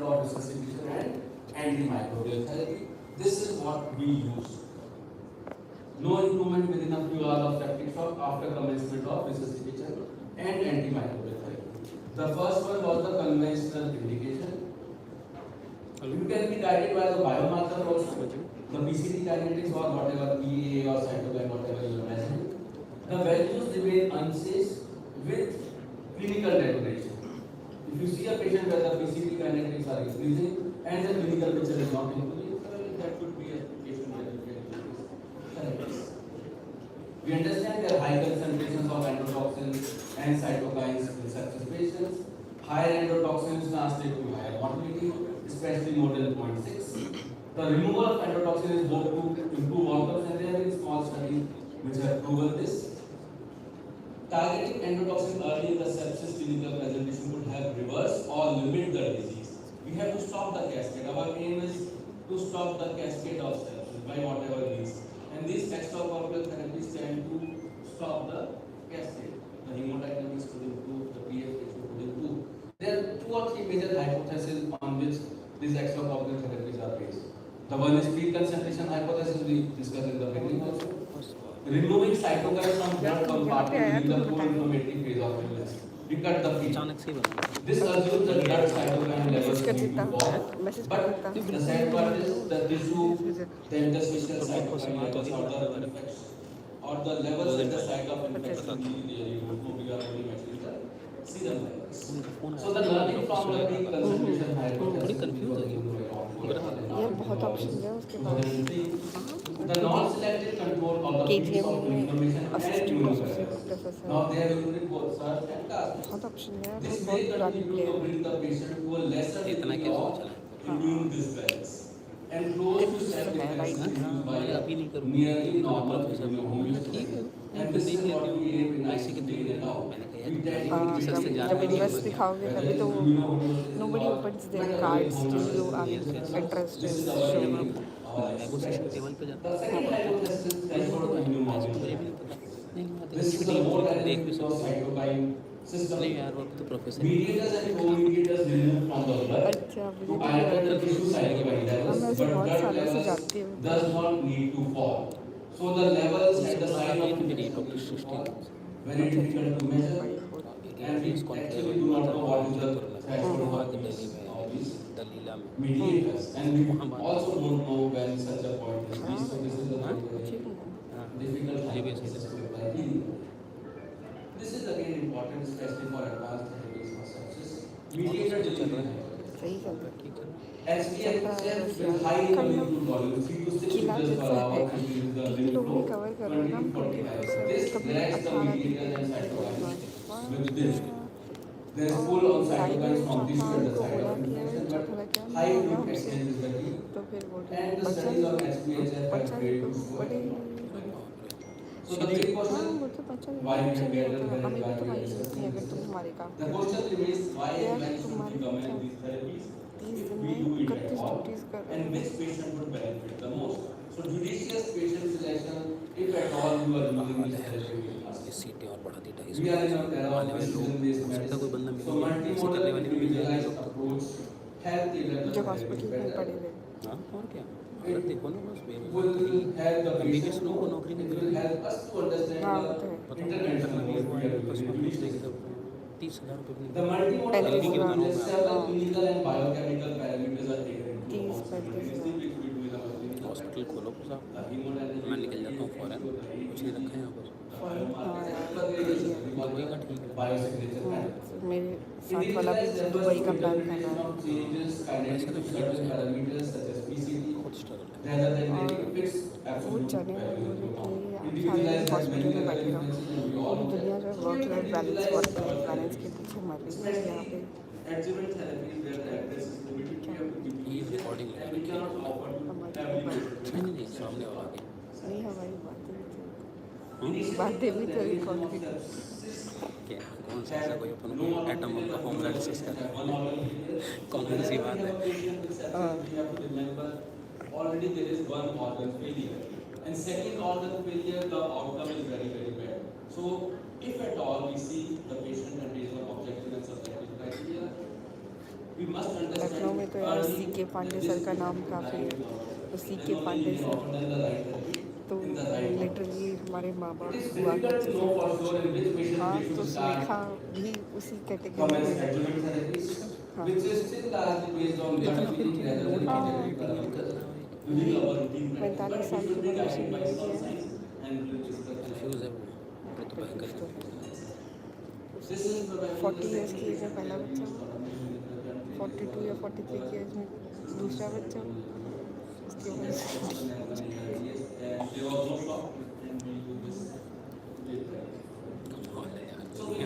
commencement of resuscitation and antimicrobial therapy. This is what we use. No improvement within a few hours of septic shock after commencement of resuscitation and antimicrobial therapy. The first one was the conventional indication. You can be guided by the biomarker also, the PCT kinetics or whatever PA or cytokine, whatever you imagine. The values remain unchanged with clinical deterioration. If you see a patient where the PCT kinetics are increasing and the clinical picture is not improving, that could be a patient where you can increase. We understand there are high concentrations of endotoxins and cytokines in sepsis patients. Higher endotoxins translate to higher mortality, especially more than 0.6. The removal of endotoxin is both to improve outcomes, and there are very small studies which have proven this. Targeting endotoxin early in the sepsis clinical presentation would have reversed or limit the disease. We have to stop the cascade. Our aim is to stop the cascade of sepsis by whatever means. And these extracorporeal therapies tend to stop the cascade. The hemodynamics could improve, the pH ratio could improve. There are 2 or 3 major hypotheses on which these extracorporeal therapies are based. The one is peak concentration hypothesis we discussed in the beginning also. Removing cytokines from blood compartment in the pro-inflammatory phase of illness. We cut the peak. This assumes that blood cytokine levels need to fall. But the sad part is the tissue, the interstitial cytokine levels or the levels at the site of infection really don't know. We are only measuring the serum levels. So the learning from the peak concentration hypothesis. ये बहुत option है उसके बाद The non-selective control of the peaks of inflammation and immunotherapy. Now they have included both SARS and CAS. बहुत option है This बहुत may पुरानी continue to player bring the patient to a lesser degree of immune disbalance and close to self-defense by nearly normal homeostasis. And this is what we aim in ICD now. जब invest दिखाओगे तभी तो nobody opens their cards till you are interest is shown. Negotiation table पे जाता The second hypothesis is threshold of immune modulation. This is the more analytic of cytokine system. नहीं यार वो तो professor Mediators and co-mediators removed from the blood अच्छा to alter the tissue cytokine levels, मैं but उसे बहुत blood सालों से levels जानती हूँ does not need to fall. So the levels at the site of doctor Srishti very difficult to measure, and we actually do not know what is the threshold of these Delilah में mediators, and we also don't know when such a point is reached. So this is the difficult hypothesis to apply. This is again important, especially for advanced therapies for sepsis. Mediator delivery. सही चल रहा है HDL itself with high molecule volume, 3 to 6 liters per hour, which is the lymph flow, 20 to 45. This lacks the mediators and cytokines. With this, there is pull on cytokines from tissue at the site of infection, but high fluid exchange is the key. तो फिर वो And the studies of HPHF have failed to show बड़े So the big हाँ question, वो तो बच्चा why we नहीं get होता the हमें भी तो वही होती है अगर तुम हमारे काम the question remains why and when should we recommend these therapies? 30 If दिन we में do it 31 at all, duties कर रहे and which patient would benefit the most? So judicious patient selection, if at all you are using this therapy with us. सीटें और बढ़ा दी We are in an era of आने वाले लोग precision-based हो सकता है कोई बंदा medicine. So मिले ऐसे करने वाले भी मिल जाएंगे multimodal approach help tailor जो the हॉस्पिटल therapy में पड़े better. हुए हाँ और क्या अगर देखो ना बस Will help the MBBS patient लोगों को नौकरी नहीं it मिल will रही help us to understand हाँ वो तो the है interventional work we are doing judiciously. 30,000 रुपये The multimodal Penalty approach के is बाद। several clinical and biochemical parameters are taken into 30-35 consideration, which we do in our clinical hospital खोलो को साहब the hemodynamic मैं निकल जाता हूँ फौरन कुछ नहीं रखा है यहाँ पर फॉरेन हाँ यार दुबई का ठीक है biosignature हाँ, panel. मेरे साथ वाला भी दुबई का प्लान कर रहा है Changes kinetic to certain parameters such as PCT, बहुत स्ट्रगल है rather than getting fixed वो absolute जाने वाले value. मुझे कि आप सारे हॉस्पिटल में बैठे रहो पूरी दुनिया जो वर्क लाइफ बैलेंस के पीछे मर रही है यहाँ पे Adjuvant therapies where the access is limited, we have to give ये recording and we cannot offer to हमारी everyone. नहीं नहीं सामने वाला के नहीं हमारी बातें भी तो रिकॉर्ड की क्या कौन सा ऐसा कोई अपन को एटम बम का फॉर्मूला डिस्कस कर रहा है कौन सी बात है We have to remember already there is one organ failure, and second organ failure, the outcome is very bad. So if at all we see the patient and based on objective and subjective criteria, We must understand Lucknow में तो यार सी के Pandey sir का नाम काफ़ी है, तो सी के पांडे सर तो लिटरली हमारे माँ बाप हुआ करते थे। हाँ, तो सुलेखा भी उसी कैटेगरी में है। हाँ, हाँ, 45 साल की उम्र से मैरिज है। फ्यूज़ है वो तो भयंकर है। 40 ईयर्स की एज में पहला बच्चा, 42 या 43 की एज में दूसरा बच्चा, उसके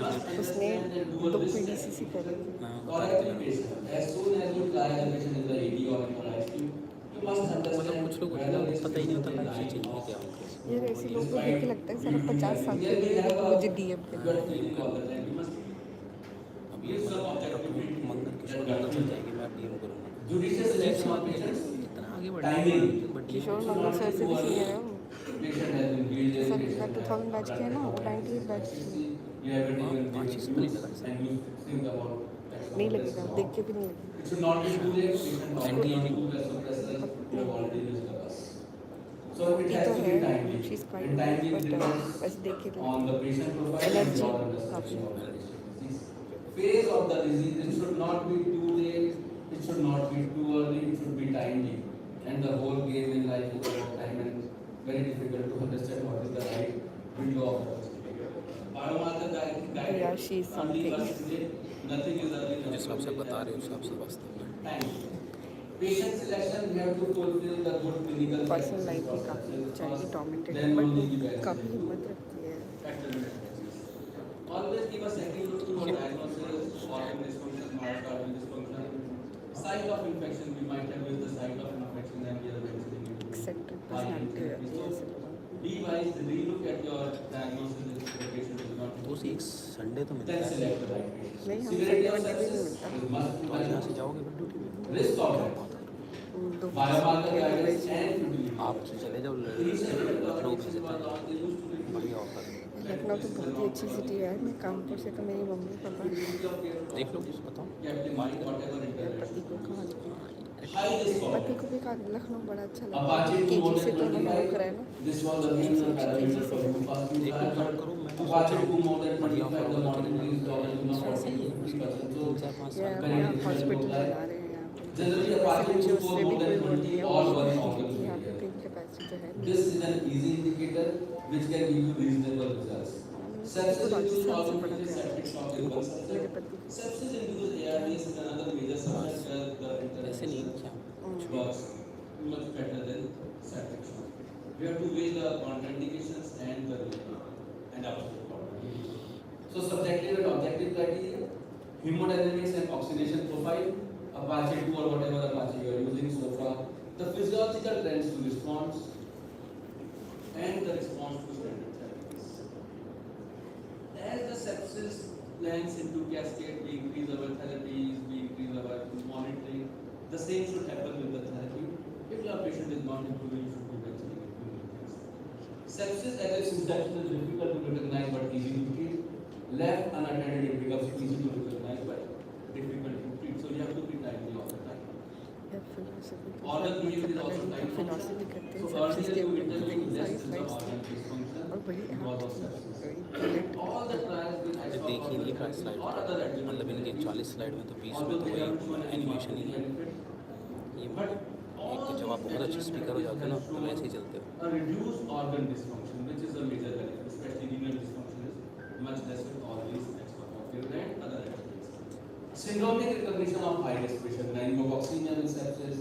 बाद उसने 2 PDCC करी थी। मैं बता रही थी मतलब कुछ लोग होते हैं ना उनको पता ही नहीं होता लाइफ से चाहिए क्या उनको। यार ऐसे लोग को देख के लगता है सारा 50 साल के लिए मुझे DM के लिए। अब ये मंगल किशोर मंगल चल जाएगी मैं DM करूँगा इतना आगे बढ़ेगा बट किशोर मंगल सर से भी सीनियर है वो। सर का 2000 बैच के है ना, वो 98 बैच के हैं। 5 से नहीं लगा सर नहीं लगेगा, देख के भी नहीं लगेगा। ये तो है, शी इज क्वाइट बट बस देख के नहीं एनर्जी काफ़ी है। Phase of the disease, it should not be too late, it should not be too early, it should be timely. And the whole game in life is about time and very difficult to understand what is the right window of opportunity. Biomarker guided, Yeah, she is something. nothing is early. जिस हिसाब से बता रहे हो उस हिसाब से वास्तव में Time. Patient selection, we have to fulfill the good clinical personal life में काफ़ी चाहिए डोमिनेटेड है, बट काफ़ी हिम्मत रखती है। Always give a second look to diagnosis, organ dysfunction, myocardial dysfunction, site of infection. We might have used the site of infection and we are mentioning it. Accepted personality रहती है ऐसे लोगों की। D-wise, relook at your diagnosis if the patient is not. वो एक Sunday तो मिलता Then है select the right patient. नहीं, हम Severity संडे of वनडे भी नहीं sepsis मिलता। is must be और यहाँ से managed. जाओगे फिर ड्यूटी में Risk of it. दो Biomarker के guidance वैसे and utility. आप चले जाओ लखनऊ भेज देते हैं बढ़िया ऑफर है लखनऊ तो बहुत ही अच्छी सिटी है। मैं कानपुर से तो मेरी मम्मी पापा देख लो कुछ बताओ पति को कहा High risk of पति को भी कहा लखनऊ बड़ा अच्छा लगता है। Apache KG से तो उन्होंने वो कराया ना। This was the reason that I KG went से for the first few देखो trials. कट करो मैं तो Apache सोच 2 more than बढ़िया 25, the offer mortality is $40 to सही है 40%. So, 4-5 या साल यहाँ हॉस्पिटल बना रहे हैं यहाँ पे। generally वैसे Apache मुझे 2 उससे more भी than कोई वो नहीं 20 है or 1 क्योंकि organ यहाँ पे failure. पेन कैपेसिटी तो है This is an easy indicator which can give you reasonable results. Sepsis induced organ failure, septic shock is one such. मेरे पति Sepsis induced ARDS is another major subject where the ऐसे नहीं क्या works much better than septic shock. We have to weigh the contraindications and the and absolute contraindications. So subjective and objective criteria, hemodynamics and oxidation profile, Apache 2 or whatever Apache you are using so far, the physiological trends to response, and the response to standard therapies. As the sepsis lands into cascade, we increase our therapies, we increase our monitoring. The same should happen with the therapy. If your patient is not improving, you should be mentioning improving things. Sepsis as its inception is difficult to recognize but easy to treat. Left unattended, it becomes easy to recognize but difficult to treat. So you have to be timely all the time. या philosophy Organ behavior is also time. Philosophy करते So हैं सब चीज़ earlier के you ऊपर intervene सारी less with the slides organ dysfunction और बड़ी because of sepsis. Important All the trials with अरे देख ही नहीं रहा स्लाइड or other मतलब इनके 40 स्लाइड में तो 20 में तो वही एनिमेशन ही है ये एक तो जब आप बहुत अच्छे स्पीकर हो जाते हो ना तो वैसे ही चलते हो A reduced organ dysfunction, which is a major benefit, especially renal dysfunction, is much less with all these extracorporeal and other activities. Syndromic recognition of high risk patient, pneumococcemia with sepsis,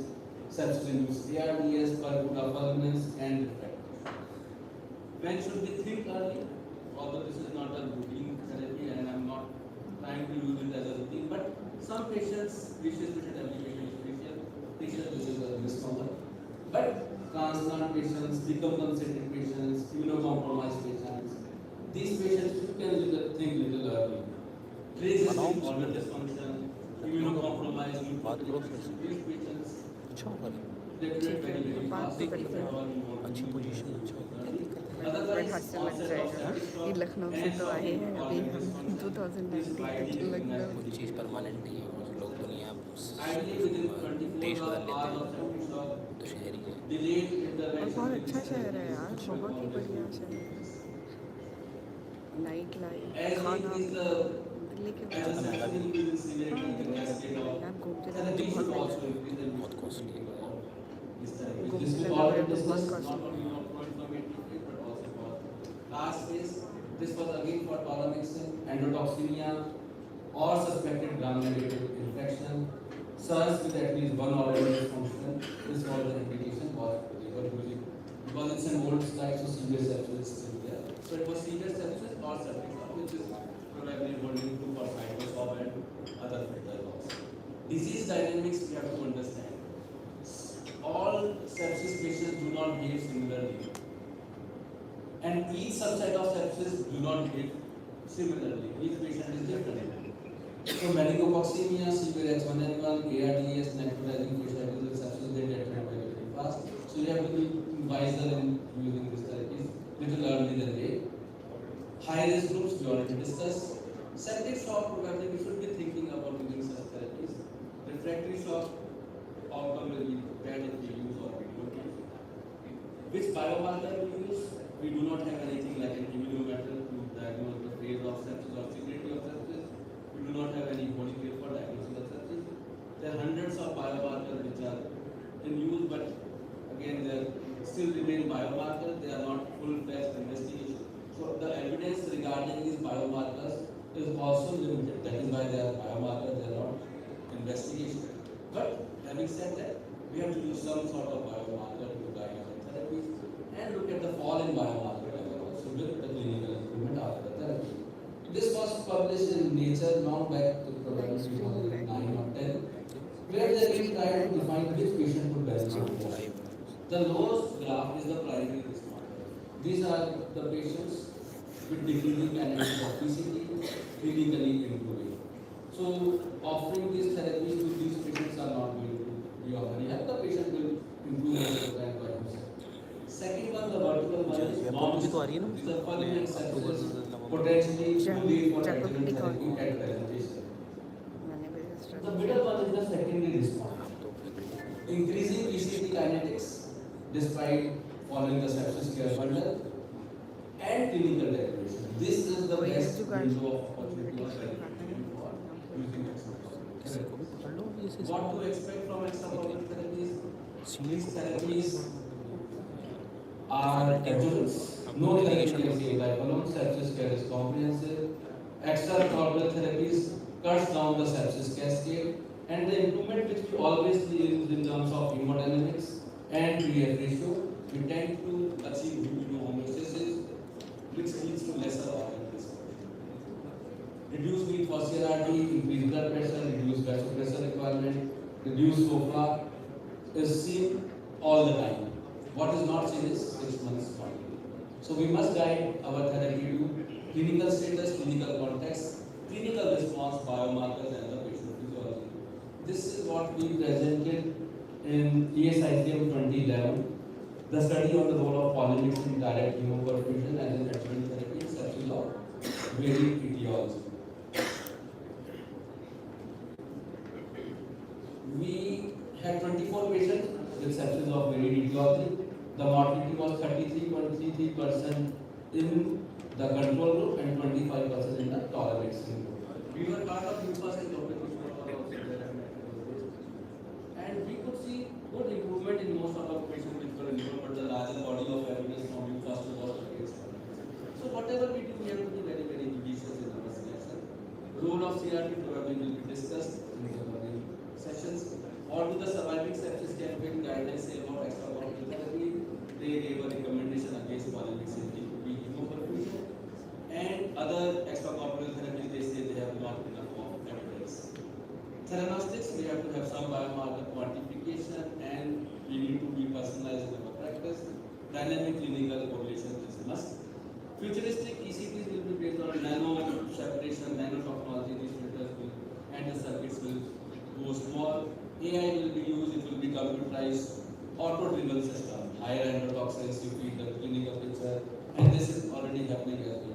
sepsis-induced ARDS, purpura fulminans, and defect. When should we think early? Although this is not a routine therapy, and I'm not trying to use it as a routine, but some patients, vicious patient application is special, patients this is a misnomer. But transplant patients, decompensated patients, immunocompromised patients, these patients you can think little early. Pre-existing organ dysfunction, immunocompromised, बात करो फिर से these patients, अच्छा होगा they treat very, very बात fast. तो करते हैं। अच्छी पोजीशन अच्छा होगा बट हाथ से लग जाएगा ये लखनऊ से तो आए हैं अभी हम 2019 तक लखनऊ कोई चीज़ परमानेंट नहीं है लोग दुनिया ideally within 24 देश बदल लेते hours हैं of septic shock, तो शहरी है delayed और intervention बहुत will अच्छा be शहर है यार, significant बहुत ही बढ़िया consequences. शहर है। नाइट लाइफ, As we खाना increase पीना, दिल्ली के as वजह the से। section increases severity हाँ, in the दिल्ली cascade में of यार घूमते रहना therapy तो should बहुत also महंगा increase the बहुत कॉस्टली है this therapy. घूमते This will रहना all पड़ेगा be तो बहुत discussed not कॉस्टली only है। on point from 88 but also for last phase. This was again for polymyxin, endotoxemia, or suspected gram-negative infection. SARS with at least one organ dysfunction. This was the indication what they were using because it's an old slide, so severe sepsis is still there. So it was severe sepsis or septic shock, which is probably holding true for cytosol and other fatal loss. Disease dynamics we have to understand. All sepsis patients do not behave similarly, and each subset of sepsis do not behave similarly. Each patient is different. So meningococcemia, severe H1N1, ARDS, necrotizing facial sepsis, they get treated very, very fast. So you have to be wiser in using these therapies, little early than late. High risk groups, we already discussed. Septic shock, probably we should be thinking about using such therapies. Refractory shock, outcome will be bad if we use or we don't use. Which biomarker we use? We do not have anything like an immunometer to diagnose the phase of sepsis or severity of sepsis. We do not have any body weight for diagnosis of sepsis. There are hundreds of biomarkers which are in use, but again, they still remain biomarkers. They are not full-fledged investigation. So the evidence regarding these biomarkers is also limited. That is why they are biomarkers. They are not investigation. But having said that, we have to use some sort of biomarker to guide our therapies and look at the fall in biomarker level also with the clinical improvement after the therapy. This was published in Nature long back to probably 2009 or 10, where they again tried to define which patient would benefit most. The lowest graph is the primary responder. These are the patients with decreasing kinetics of PCT, clinically improving. So offering these therapies to these patients are not going to be of any help. The patient will improve over the time by himself. Second one, the vertical one is Jaipur भी तो आ रही है ना these are अपने fulminant October sepsis, November potentially too late for Jaipur adjuvant clinic therapy at presentation. मैंने भी The study middle one is the secondary response. तो Increasing PCT kinetics despite following the sepsis care bundle and clinical degradation. This is the कोई best जुगाड़ window of opportunity for using किसी को भी पकड़ लो अभी ऐसे What to expect from extracorporeal therapies? Senior These को therapies are adjuvants. No therapy can save life alone. Sepsis care is comprehensive. Extracorporeal therapies cuts down the sepsis cascade, and the improvement which we always see is in terms of hemodynamics and PF ratio. We tend to achieve homeostasis, which leads to lesser organ dysfunction. Reduce need for CRRT, increase blood pressure, reduce vasopressor requirement, reduce SOFA is seen all the time. What is not seen is 6 months continuity. So we must guide our therapy to clinical status, clinical context, clinical response, biomarkers, and the patient physiology. This is what we presented in ESICM 2011, the study on the role of polymyxin in direct hemoperfusion as an adjuvant therapy in sepsis of varied etiology. We had 24 patients with sepsis of varied etiology. The mortality was 33.33% in the control group and 25% in the tolerexin group. We were part of UPAS and and we could see good improvement in most of our patients which were enrolled, but the larger body of evidence from UPAS was against. So whatever we do, we have to be very, very judicious in our selection. Role of CRT probably will be discussed in the coming sessions. What do the surviving sepsis campaign guidelines say about extracorporeal therapy? They gave a recommendation against polymyxin hemoperfusion and other extracorporeal therapies. They say they have not enough of evidence. Theranostics, we have to have some biomarker quantification and we need to be personalized in our practice. Dynamic clinical correlation is a must. Futuristic ECTs will be based on nano separation, nanotechnology. These filters will and the circuits will go small. AI will be used, it will be computerized, auto-driven system, higher endotoxins, you feed the clinical picture, and this is already happening as we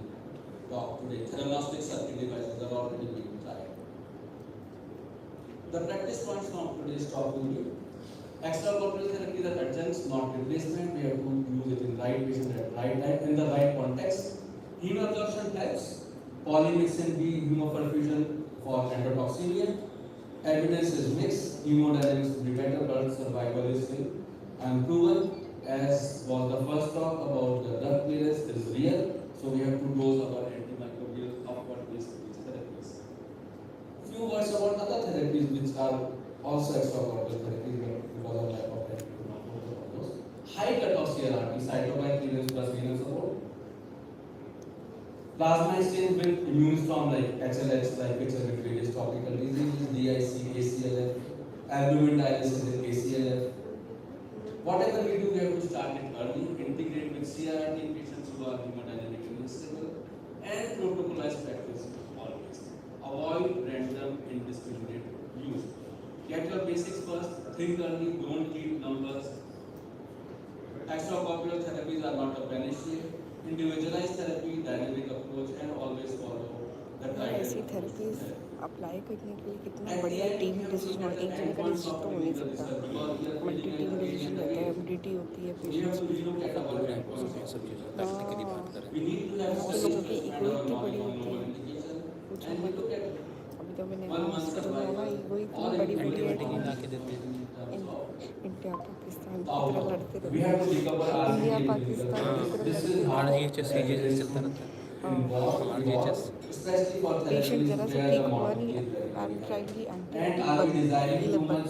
talk today. Theranostic circuit devices are already being tried. The practice points from today's talk will be extracorporeal therapy is adjuncts, not replacement. We have to use it in right patient at right time in the right context. Hemoabsorption helps. Polymyxin B hemoperfusion for endotoxemia. Evidence is mixed. Hemodynamics will be better, but survival is still unproven. As was the first talk about the drug clearance is real, so we have to dose our antimicrobial upward-based therapies. Few words about other therapies which are also extracorporeal therapies because of lack of those. High cutoff CRRT, cytokine clearance plus venous support. Plasma exchange with immune storm like HLH, like various topical diseases, DIC, ACLF, albumin dialysis in ACLF. Whatever we do, we have to start it early, integrate with CRRT patients who are hemodynamically unstable, and protocolize practice always. Avoid random indiscriminate use. Get your basics first, think early, don't keep numbers. Extracorporeal therapies are not a panacea. Individualized therapy, dynamic approach, and always follow the ऐसी therapies apply करने के लिए कितना बढ़िया team decision होता है, एक जगह का डिसीजन तो हो नहीं सकता। मल्टी टीम डिसीजन रहता है, एमडीटी होती है, पेशेंट्स की सब चीज़ें प्रैक्टिकली बात करें तो लोगों की ईगो इतनी बड़ी होती है, पूछो मत। अभी तो मैंने हॉस्पिटल में ना ईगो इतनी बड़ी बड़ी है, एंटीबायोटिक ला के देते हैं इंडिया पाकिस्तान की तरह लड़ते रहते हैं, इंडिया पाकिस्तान की तरह लड़ते रहते हैं। RGHS CGHS चलता रहता है RGHS पेशेंट जरा सा ठीक हुआ नहीं, I'm trying the antidote but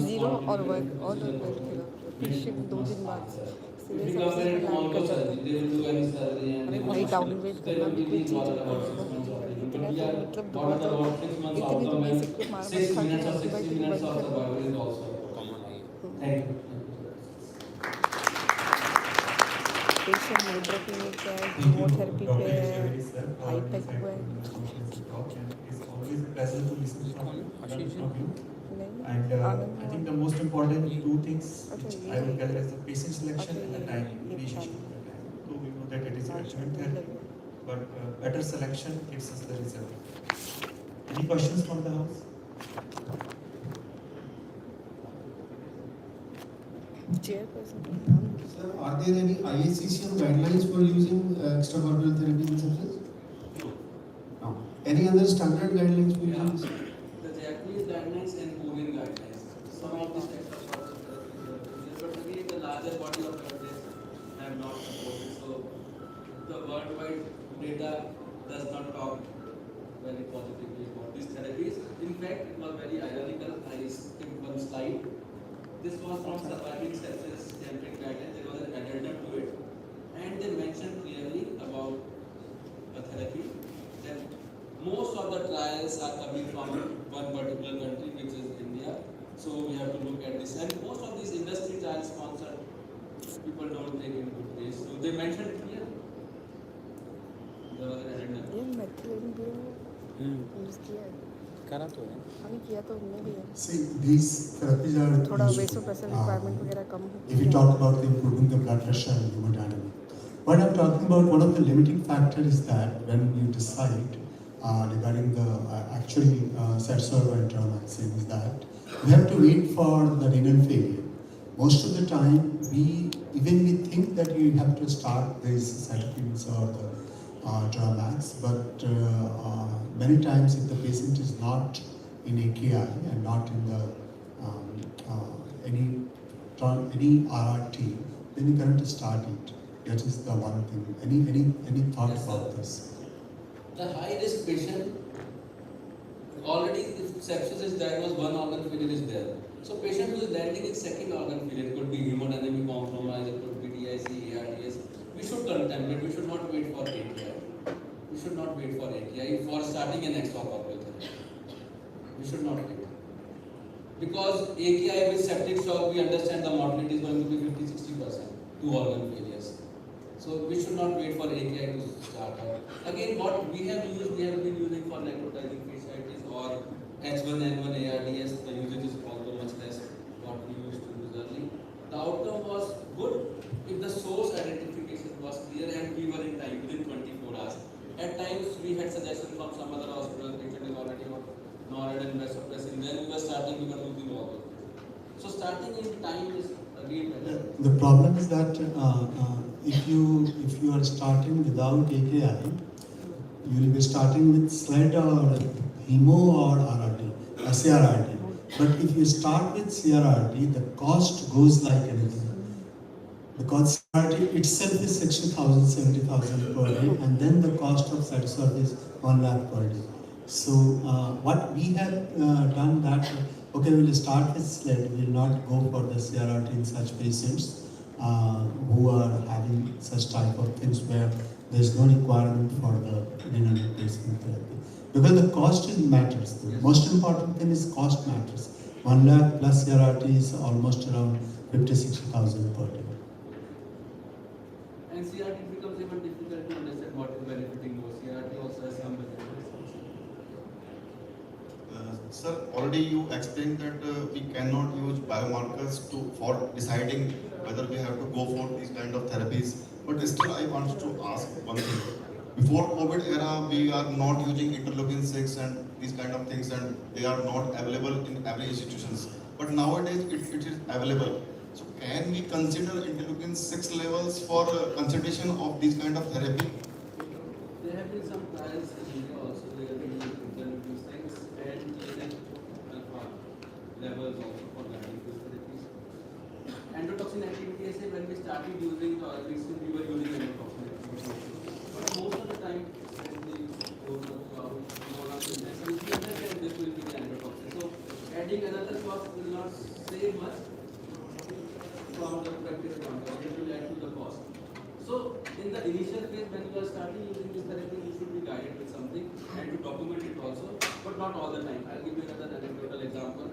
zero और वर्क और पेशेंट 2 दिन बाद सिविल सबसे प्लान कर जाता है। अरे भाई डाउनग्रेड करना भी कोई चीज़ इतना तो मतलब बहुत इतनी तो बेसिक पे मार मत खा के एंटीबायोटिक बंद कर। कॉमन है ये। पेशेंट न्यूट्रोपिनिक पे है, कीमोथेरेपी पे है, हाईपेक हुआ है। And I think the most important two things which I will gather is the patient selection and the time, initiation of the time. So we know that it is a adjuvant therapy, but better selection gives us the result. Any questions from the house? Chairperson, Sir, are there any IACCM guidelines for using extracorporeal therapy in sepsis? No. Any other standard guidelines for using this? The Japanese guidelines and Korean guidelines. Some of these extracorporeal therapies, but again the larger body of evidence have not supported. So the worldwide data does not talk very positively about these therapies. In fact, it was very ironical. I skipped one slide. This was from surviving sepsis template guidelines. There was an addendum to it, and they mentioned clearly about a therapy that most of the trials are coming from one particular country, which is India. So we have to look at this, and most of these industry trials sponsored people don't take it good place. So they mentioned it clearly. There was an addendum. ये methylene भी use किया है, करा तो है हमें किया तो हमने भी है। See, these therapies are थोड़ा useful. वेसोप्रेसर रिक्वायरमेंट वगैरह कम होती If है। we talk about improving the blood pressure and hemodynamic, what I'm talking about, one of the limiting factors is that when you decide regarding the actually Sersorb and Termycin is that we have to wait for the renal failure. Most of the time, we think that you have to start these cytokines or the Termax, but many times if the patient is not in AKI and not in the any RRT, then you cannot start it. That is the one thing. Any thought Yes, about sir. this? The high risk patient already, if sepsis is diagnosed, one organ failure is there. So patient who is landing in second organ failure, it could be hemodynamic compromise, it could be DIC, ARDS. We should contemplate. We should not wait for AKI. We should not wait for AKI for starting an extracorporeal therapy. We should not wait. Because AKI with septic shock, we understand the mortality is going to be 50-60%, 2 organ failures. So we should not wait for AKI to start out. Again, what we have been using for necrotizing fasciitis or H1N1 ARDS, the usage is also much less what we used to use early. The outcome was good if the source identification was clear and we were in time within 24 hours. At times we had suggestions from some other hospital, patient is already on NORAD and vasopressin, then starting in time is again better. The problem is that if you are starting without AKI, you will be starting with SLED or HEMO or RRT, CRRT. But if you start with CRRT, the cost goes like anything. Because CRRT itself is 60,000, 70,000 per day, and then the cost of CETSORB is 1 lakh per day. So what we have done that, okay, we will start with SLED, we will not go for the CRRT in such patients who are having such type of things where there is no requirement for the renal replacement therapy. Because the cost is matters. The most important thing is cost matters. 1 lakh plus CRRT is almost around 50,000-60,000 per day. And CRT becomes even difficult to understand what is benefiting more. CRT also has some benefits. Sir, already you explained that we cannot use biomarkers for deciding whether we have to go for these kind of therapies. But still, I want to ask one thing. Before COVID era, we are not using interleukin 6 and these kind of things, and they are not available in every institutions. But nowadays, it is available. So, can we consider interleukin 6 levels for consideration of these kind of therapy? There have been some trials in India also where we use interleukin 6 and alpha levels also for guiding these therapies. Endotoxin activity, I say when we started using the recently we were using endotoxin activity. But most of the time, when we go to intensity, we understand this will be the endotoxin. So adding another cost will not save much from the practice point of view, it will add to the cost. So in the initial phase when you are starting using this therapy, you should be guided with something and to document it also, but not all the time. I'll give you another anecdotal example.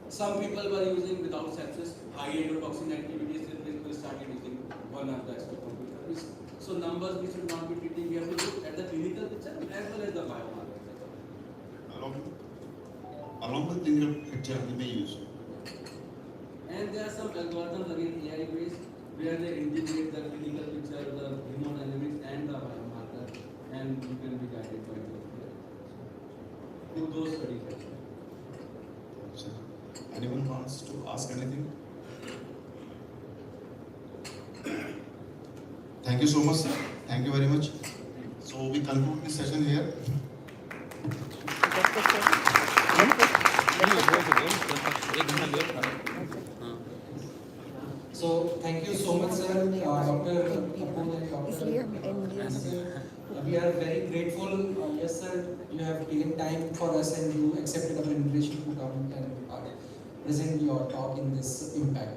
Some people were using without sepsis, high endotoxin activities, and they started using one of the extra-computers. So numbers we should not be treating, we have to look at the clinical picture as well as the biomarkers. Along with clinical picture, we may use. And there are some algorithms again AI based where they integrate the clinical picture, the hemodynamics and the biomarker, and you can be guided by those studies. Sir, anyone wants to ask anything? Thank you so much, sir. Thank you very much. So we conclude this session here. So thank you so much, sir, Dr. Kapoor and इसलिए हम Dr. NDS We are very grateful. Yes, sir, you have taken time for us and you accepted our invitation to come and present your talk in this impact.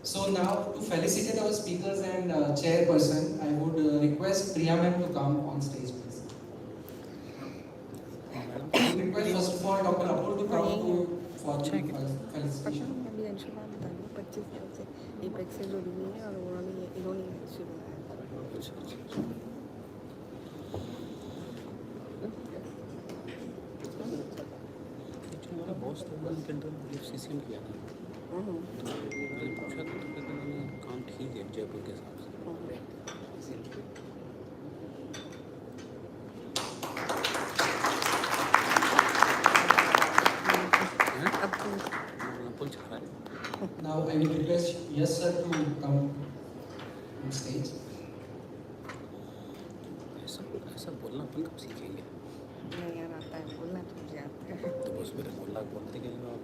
So now to felicitate our speakers and chairperson, I would request Priya ma'am to come on stage, please. I would request first of all Dr. Kapoor to come to for the पता felicitation. नहीं अभी अंशुमान बता रही 25 साल से apex से जुड़ी हुई है और इन्होंने शुरू किया हमारा बॉस था उनके अंदर सीसीएम किया था तो मैंने पूछा था तो कहते मैंने काम ठीक है जयपुर के हिसाब से पुल चला है Now I will request Yes sir to come on stage. ऐसा बोलना अपन कब सीखेंगे नहीं यार आता है बोलना तो मुझे आता है तो बस मेरे बोलते के लिए आप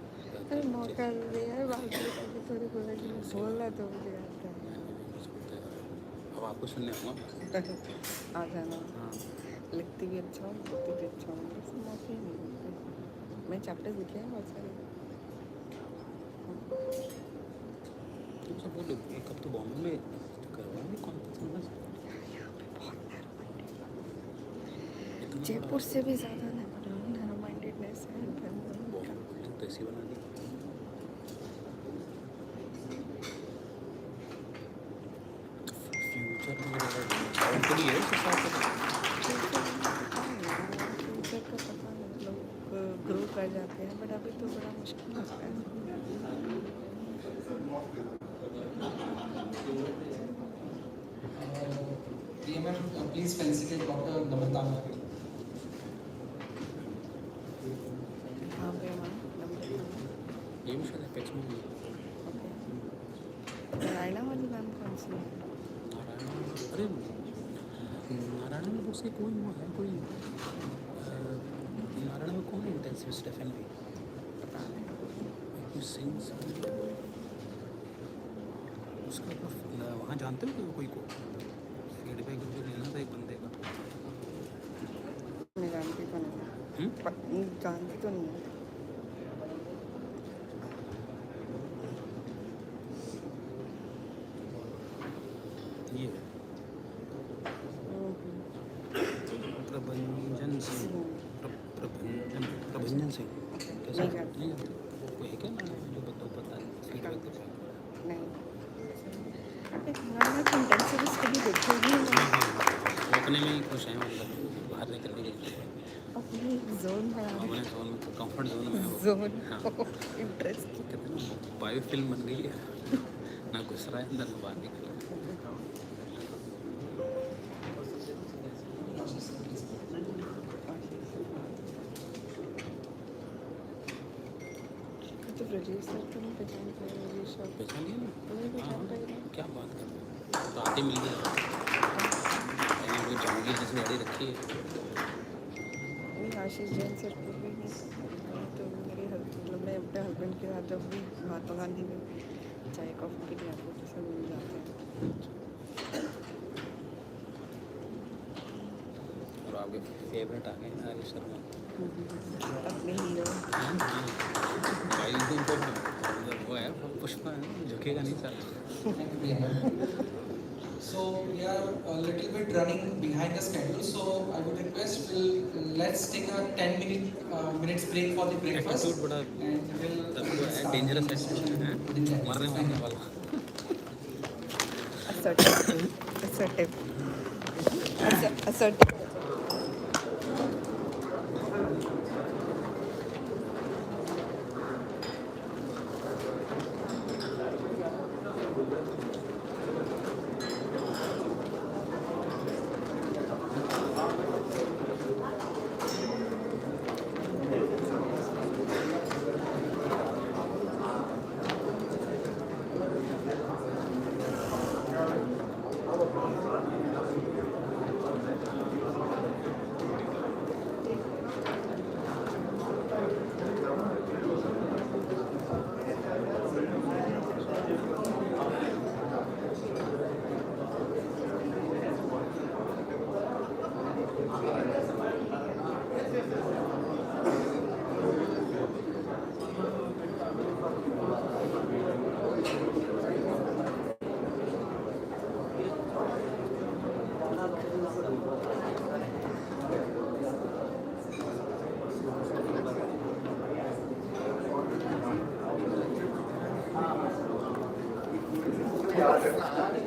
अरे मौका दे यार बात करके थोड़ी बोला कि बोलना तो मुझे आता है अब आपको सुनने आऊँगा आ जाना हाँ लिखती भी अच्छा हूँ बोलती भी अच्छा हूँ बस मौके ही नहीं मिलते मैं चैप्टर्स लिखे हैं बहुत सारे तुम सब बोलो एक अब तो बॉम्बे में करवाएंगे कॉम्पिटिशन जयपुर से भी ज़्यादा नैरो माइंडेडनेस है तो ऐसी बना दी फ्यूचर में उनको भी है फ्यूचर का पता नहीं लोग ग्रो कर जाते हैं बट अभी तो बड़ा मुश्किल होता है Priya ma'am, please felicitate Dr. Namrata ma'am. हाँ पे ये भी शायद एपेक्स में भी है। नारायणा वाली मैम कौन सी है? नारायण, अरे नारायण में उसके कोई वो है कोई नारायण में कौन है इंटेंसिविस्ट एफएनवी कोई सिंग्स उसका वहाँ जानते हो कोई को फीडबैक जो लेना था एक बंदे का। मैं जानती तो नहीं जानती तो नहीं है। ये है प्रभंजन सिंह प्रभंजन सिंह कैसे नहीं जानती। नहीं जानते कोई है क्या ना जो पता है फीडबैक देता है। नहीं नारायणा की इंटेंसिविस्ट कभी देखी ही नहीं। वो अपने में ही खुश हैं मतलब बाहर निकलने के लिए अपनी जोन है अपने जोन में कंफर्ट जोन में है वो। जोन हाँ इंटरेस्ट कहते हैं ना बायो फिल्म बन गई है ना घुस रहा है अंदर ना बाहर निकल रहा है। तो ब्रजेश सर तो नहीं पहचान पाए ब्रजेश सर पहचान लिया ना नहीं पहचान हाँ, पाए ना। क्या बात कर रहे हो रात ही मिल गया वो जहांगीर जिसने गाड़ी रखी है नहीं आशीष जैन सर को भी नहीं तो मेरे मतलब मैं अपने हस्बैंड के साथ जब भी महात्मा गांधी में चाय कॉफ़ी के लिए आते तो सब मिल जाते हैं। और आपके फेवरेट आ गए हरीश शर्मा अपने हीरो भाई दिन तो वो है पुष्पा है झुकेगा नहीं sir. So we are a little bit running behind the schedule. So I would request let's take a 10 minutes break for the breakfast. Attitude बड़ा And we'll start dangerous the है discussion within that. मरने वाला assertive Yeah.